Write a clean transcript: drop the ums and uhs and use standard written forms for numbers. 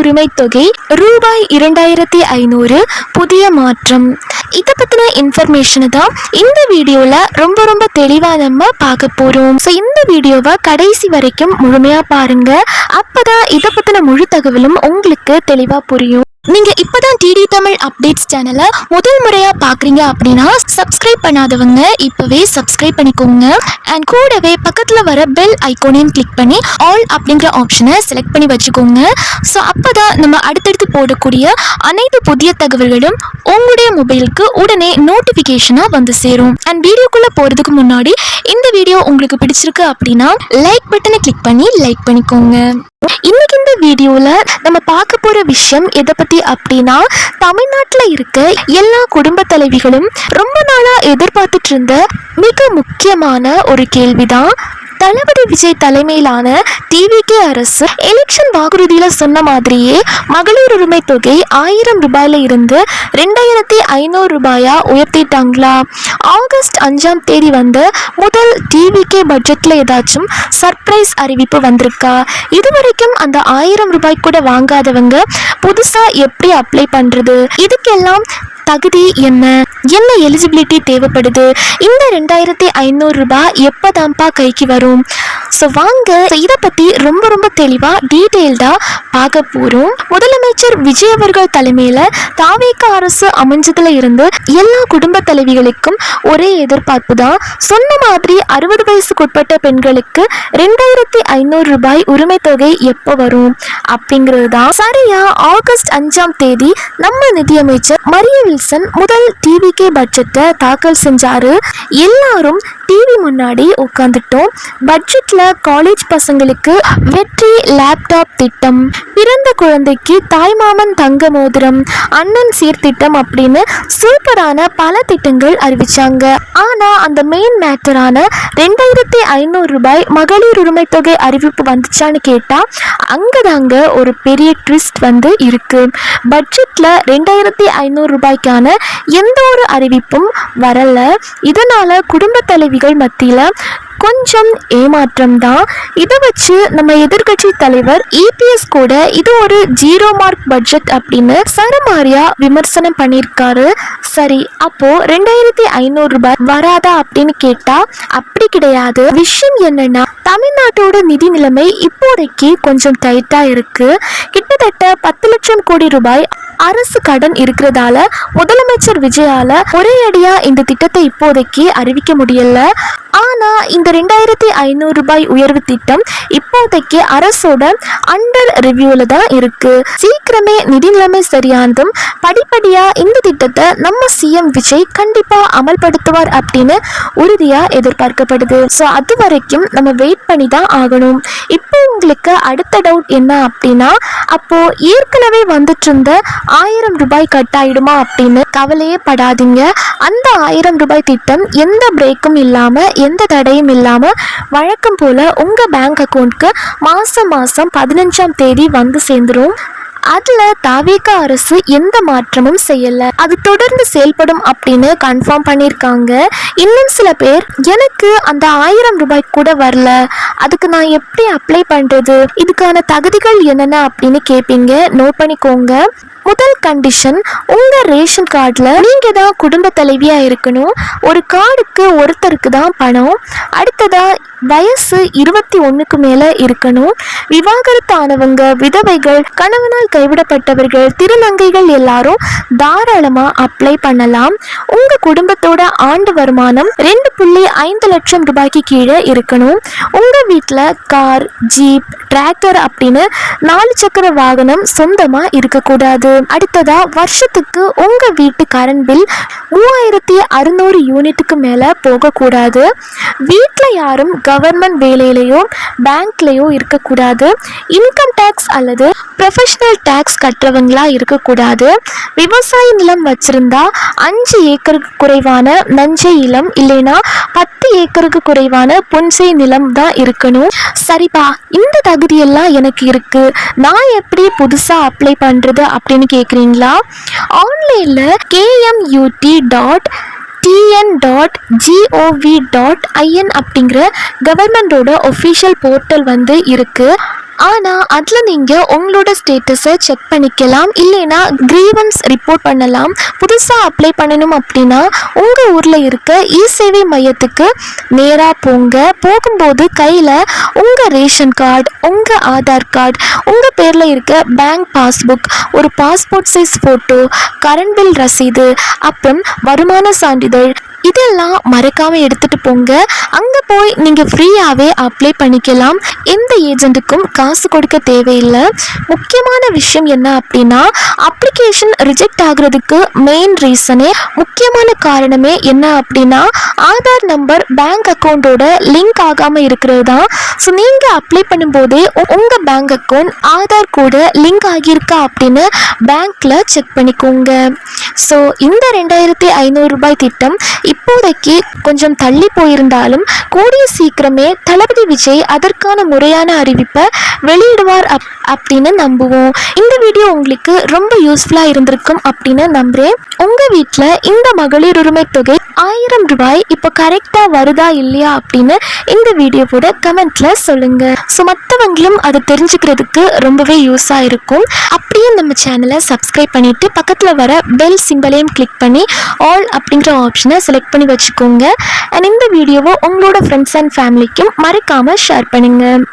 உரிமை தொகை ரூபாய் 2500 புதிய மாற்றம். இதை பற்றின இன்ஃபர்மேஷனை தான் இந்த வீடியோவில் ரொம்ப தெளிவாக நம்ம பார்க்க போகிறோம். ஸோ இந்த வீடியோவை கடைசி வரைக்கும் முழுமையாக பாருங்கள். அப்போ தான் இதை பற்றின முழு தகவலும் உங்களுக்கு தெளிவாக புரியும். நீங்க இப்பதான் டிடி தமிழ் அப்டேட்ஸ் சேனலை முதல் முறையா பாக்குறீங்க அப்படின்னா சப்ஸ்கிரைப் பண்ணாதவங்க இப்பவே சப்ஸ்கிரைப் பண்ணிக்கோங்க. அண்ட் கூடவே பக்கத்துல வர பெல் ஐகானையும் கிளிக் பண்ணி ஆல் அப்படிங்கிற ஆப்ஷனை செலக்ட் பண்ணி வச்சுக்கோங்க. ஸோ அப்பதான் நம்ம அடுத்தடுத்து போடக்கூடிய அனைத்து புதிய தகவல்களும் உங்களுடைய மொபைலுக்கு உடனே நோட்டிபிகேஷனா வந்து சேரும். அண்ட் வீடியோக்குள்ள போறதுக்கு முன்னாடி இந்த வீடியோ உங்களுக்கு பிடிச்சிருக்கு அப்படின்னா லைக் பட்டனை கிளிக் பண்ணி லைக் பண்ணிக்கோங்க. இன்னைக்கு இந்த வீடியோல நம்ம பார்க்க போற விஷயம் எதை பத்தி அப்படின்னா, தமிழ்நாட்டில் இருக்க எல்லா குடும்ப தலைவிகளும் ரொம்ப நாளா எதிர்பார்த்துட்டு இருந்த மிக முக்கியமான ஒரு கேள்விதான். தளபதி விஜய் தலைமையிலான டிவிகே அரசு எலெக்ஷன் வாக்குறுதியில சொன்ன மாதிரியே மகளிர் உரிமை தொகை 1000 ரூபாயில இருந்து 2500 ரூபாயா உயர்த்திட்டாங்களா? ஆகஸ்ட் 5ஆம் தேதி வந்த முதல் டிவிகே பட்ஜெட்ல ஏதாச்சும் சர்ப்ரைஸ் அறிவிப்பு வந்திருக்கா? இதுவரைக்கும் அந்த 1000 ரூபாய் கூட வாங்காதவங்க புதுசா எப்படி அப்ளை பண்றது? இதுக்கெல்லாம் தகுதி என்ன எலிஜிபிலிட்டி தேவைப்படுது? இந்த 2500 ரூபாய் எப்போதான்ப்பா கைக்கு வரும்? ஸோ வாங்க இதை பற்றி ரொம்ப தெளிவாக டீட்டெயில்டாக பார்க்க போகிறோம். முதலமைச்சர் விஜய் அவர்கள் தலைமையில் தாவேக அரசு அமைஞ்சதுல இருந்து எல்லா குடும்ப தலைவிகளுக்கும் ஒரே எதிர்பார்ப்பு தான். சொன்ன மாதிரி 60 வயசுக்குட்பட்ட பெண்களுக்கு 2500 ரூபாய் உரிமை தொகை எப்போ வரும் அப்படிங்கிறது தான். சரியா ஆகஸ்ட் 5ஆம் தேதி நம்ம நிதியமைச்சர் மரிய வில்சன் முதல் டிவிகே பட்ஜெட்டை தாக்கல் செஞ்சாரு. எல்லாரும் டிவி முன்னாடி உட்காந்துட்டோம். பட்ஜெட்ல காலேஜ் பசங்களுக்கு வெற்றி லேப்டாப் திட்டம், பிறந்த குழந்தைக்கு தாய்மாமன் தங்க மோதிரம், அண்ணன் சீர்திட்டம் அப்படின்னு சூப்பரான பல திட்டங்கள் அறிவிச்சாங்க. ஆனா அந்த மெயின் மேட்டரான 2500 ரூபாய் மகளிர் உரிமை தொகை அறிவிப்பு வந்துச்சான்னு கேட்டா அங்கதாங்க ஒரு பெரிய ட்விஸ்ட் வந்து இருக்கு. பட்ஜெட்ல 2500 ரூபாய்க்கான எந்த ஒரு அறிவிப்பும் வரல. இதனால குடும்ப தலைவிகள் மத்தியில கொஞ்சம் ஏமாற்றம் தான். இதை வச்சு நம்ம எதிர்கட்சி தலைவர் EPS கூட இது ஒரு 0 மார்க் பட்ஜெட் அப்படின்னு சரமாரியா விமர்சனம் பண்ணியிருக்காரு. சரி, அப்போ 2500 ரூபாய் வராதா அப்படின்னு கேட்டா அப்படி கிடையாது. விஷயம் என்னன்னா, தமிழ்நாட்டோட நிதி நிலைமை இப்போதைக்கு கொஞ்சம் டைட்டா இருக்கு. கிட்டத்தட்ட 10 லட்சம் கோடி ரூபாய் அரசு கடன் இருக்கிறதால முதலமைச்சர் விஜயால ஒரே அடியா இந்த திட்டத்தை இப்போதைக்கு அறிவிக்க முடியல. ஆனா இந்த 2500 ரூபாய் உயர்வு திட்டம் இப்போதைக்கு அரசோட அண்டர் ரிவ்யூல தான் இருக்கு. சீக்கிரமே நிதி நிலைமை சரியானதும் படிப்படியா இந்த திட்டத்தை நம்ம சிஎம் விஜய் கண்டிப்பா அமல்படுத்துவார் அப்படின்னு உறுதியா எதிர்பார்க்கப்படுது. ஸோ அது வரைக்கும் நம்ம வெயிட் பண்ணி தான் ஆகணும். இப்போ உங்களுக்கு அடுத்த டவுட் என்ன அப்படின்னா, அப்போ ஏற்கனவே வந்துட்டு இருந்த 1000 ரூபாய் கட் ஆயிடுமா அப்படின்னு கவலையே படாதீங்க. அந்த 1000 ரூபாய் திட்டம் எந்த பிரேக்கும் இல்லாம எந்த தடையும் இல்லாம வழக்கம் போல உங்க பேங்க் அக்கௌண்ட்க்கு மாசம் 15ஆம் தேதி வந்து சேர்ந்துரும். அதுல தாவேக அரசு எந்த மாற்றமும் செய்யல. அது தொடர்ந்து செயல்படும் அப்படின்னு கன்ஃபார்ம் பண்ணியிருக்காங்க. இன்னும் சில பேர் எனக்கு அந்த 1000 ரூபாய் கூட வரல, அதுக்கு நான் எப்படி அப்ளை பண்றது, இதுக்கான தகுதிகள் என்னென்ன அப்படின்னு கேட்பீங்க. நோட் பண்ணிக்கோங்க. முதல் கண்டிஷன், உங்க ரேஷன் கார்டில் நீங்க தான் குடும்ப தலைவியா இருக்கணும். ஒரு கார்டுக்கு ஒருத்தருக்கு தான் பணம். அடுத்ததா வயசு 21க்கு மேல இருக்கணும். விவாகரத்து ஆனவங்க, விதவைகள், கணவனால் கைவிடப்பட்டவர்கள், திருநங்கைகள் எல்லாரும் தாராளமா அப்ளை பண்ணலாம். உங்க குடும்பத்தோட ஆண்டு வருமானம் 2.5 லட்சம் ரூபாய்க்கு கீழே இருக்கணும். உங்க வீட்டில் கார், ஜீப், டிராக்டர் அப்படின்னு 4 சக்கர வாகனம் சொந்தமா இருக்கக்கூடாது. அடுத்ததா வருஷத்துக்கு உங்க வீட்டு கரண்ட் பில் 3600 யூனிட்டுக்கு மேல போகக்கூடாது. வீட்டில் யாரும் கவர்மெண்ட் வேலையிலையோ பேங்க்லேயோ இருக்கக்கூடாது. இன்கம் டேக்ஸ் அல்லது ப்ரொஃபஷனல் டேக்ஸ் கட்டுறவங்களா இருக்கக்கூடாது. விவசாய நிலம் வச்சிருந்தா 5 ஏக்கருக்கு குறைவான நஞ்சை நிலம் இல்லைன்னா 10 ஏக்கருக்கு குறைவான புன்சை நிலம் தான் இருக்கணும். சரிப்பா, இந்த தகுதியெல்லாம் எனக்கு இருக்கு, நான் எப்படி புதுசா அப்ளை பண்றது அப்படின்னு கேட்குறீங்களா? ஆன்லைன்ல kmut.tn.gov.in அப்படிங்கிற கவர்மெண்டோட ஒஃபிஷியல் போர்ட்டல் வந்து இருக்கு. ஆனால் அதில் நீங்கள் உங்களோட ஸ்டேட்டஸை செக் பண்ணிக்கலாம், இல்லைன்னா கிரீவன்ஸ் ரிப்போர்ட் பண்ணலாம். புதுசாக அப்ளை பண்ணணும் அப்படின்னா உங்கள் ஊரில் இருக்க இ-சேவை மையத்துக்கு நேராக போங்க. போகும்போது கையில் உங்கள் ரேஷன் கார்டு, உங்கள் ஆதார் கார்டு, உங்கள் பேரில் இருக்க பேங்க் பாஸ்புக், ஒரு passport size photo, current bill ரசீது, அப்புறம் வருமான சான்றிதழ் இதெல்லாம் மறக்காமல் எடுத்துகிட்டு போங்க. அங்கே போய் நீங்கள் ஃப்ரீயாகவே அப்ளை பண்ணிக்கலாம். எந்த ஏஜென்ட்டுக்கும் காசு கொடுக்க தேவையில்லை. முக்கியமான விஷயம் என்ன அப்படின்னா, அப்ளிகேஷன் ரிஜெக்ட் ஆகுறதுக்கு மெயின் ரீசனே, முக்கியமான காரணமே என்ன அப்படின்னா, ஆதார் நம்பர் பேங்க் அக்கௌண்ட்டோட லிங்க் ஆகாமல் இருக்கிறது தான். ஸோ நீங்கள் அப்ளை பண்ணும்போதே உங்கள் பேங்க் அக்கௌண்ட் ஆதார் கூட லிங்க் ஆகியிருக்கா அப்படின்னு பேங்க்கில் செக் பண்ணிக்கோங்க. ஸோ இந்த 2500 ரூபாய் திட்டம் இப்போதைக்கு கொஞ்சம் தள்ளி போயிருந்தாலும் கூடிய சீக்கிரமே தளபதி விஜய் அதற்கான முறையான அறிவிப்பை வெளியிடுவார் அப்படின்னு நம்புவோம். இந்த வீடியோ உங்களுக்கு ரொம்ப யூஸ்ஃபுல்லாக இருந்திருக்கும் அப்படின்னு நம்புகிறேன். உங்கள் வீட்டில் இந்த மகளிர் உரிமை தொகை 1000 ரூபாய் இப்போ கரெக்டாக வருதா இல்லையா அப்படின்னு இந்த வீடியோவோட கமெண்ட்டில் சொல்லுங்கள். ஸோ மற்றவங்களும் அதை தெரிஞ்சுக்கிறதுக்கு ரொம்பவே யூஸாக இருக்கும். அப்படியே நம்ம சேனலை சப்ஸ்கிரைப் பண்ணிவிட்டு பக்கத்தில் வர பெல் சிம்பலையும் கிளிக் பண்ணி ஆல் அப்படிங்கிற ஆப்ஷனை செலக்ட் பண்ணி வச்சுக்கோங்க. அண்ட் இந்த வீடியோவை உங்களோட ஃப்ரெண்ட்ஸ் அண்ட் ஃபேமிலிக்கும் மறக்காமல் ஷேர் பண்ணுங்கள்.